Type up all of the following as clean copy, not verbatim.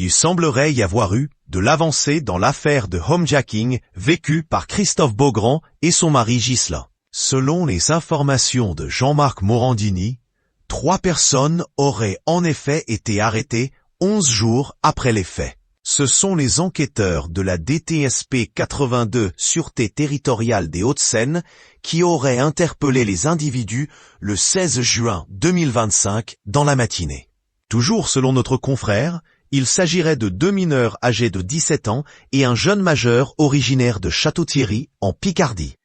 Il semblerait y avoir eu de l'avancée dans l'affaire de homejacking vécue par Christophe Beaugrand et son mari Ghislain. Selon les informations de Jean-Marc Morandini, 3 personnes auraient en effet été arrêtées 11 jours après les faits. Ce sont les enquêteurs de la DTSP 82 Sûreté territoriale des Hauts-de-Seine qui auraient interpellé les individus le 16 juin 2025 dans la matinée. Toujours selon notre confrère, il s'agirait de 2 mineurs âgés de 17 ans et un jeune majeur originaire de Château-Thierry, en Picardie.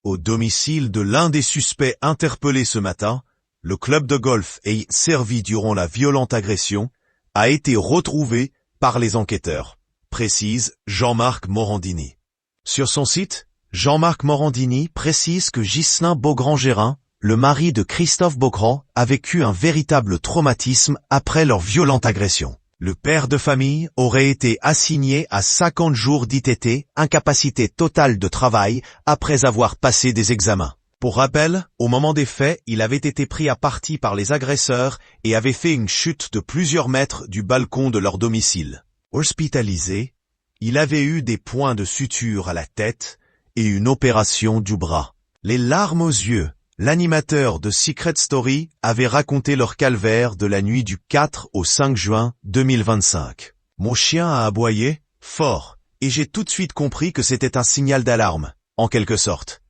Au domicile de l'un des suspects interpellés ce matin, le club de golf ayant servi durant la violente agression a été retrouvé par les enquêteurs, précise Jean-Marc Morandini. Sur son site, Jean-Marc Morandini précise que Ghislain Beaugrand-Gérin, le mari de Christophe Beaugrand, a vécu un véritable traumatisme après leur violente agression. Le père de famille aurait été assigné à 50 jours d'ITT, incapacité totale de travail, après avoir passé des examens. Pour rappel, au moment des faits, il avait été pris à partie par les agresseurs et avait fait une chute de plusieurs mètres du balcon de leur domicile. Hospitalisé, il avait eu des points de suture à la tête et une opération du bras. Les larmes aux yeux, l'animateur de Secret Story avait raconté leur calvaire de la nuit du 4 au 5 juin 2025. Mon chien a aboyé, fort, et j'ai tout de suite compris que c'était un signal d'alarme, en quelque sorte.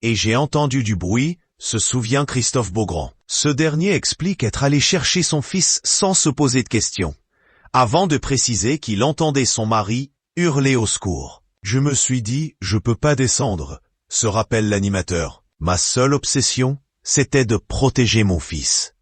Et j'ai entendu du bruit, se souvient Christophe Beaugrand. Ce dernier explique être allé chercher son fils sans se poser de questions, avant de préciser qu'il entendait son mari hurler au secours. Je me suis dit, je peux pas descendre, se rappelle l'animateur. Ma seule obsession, c'était de protéger mon fils.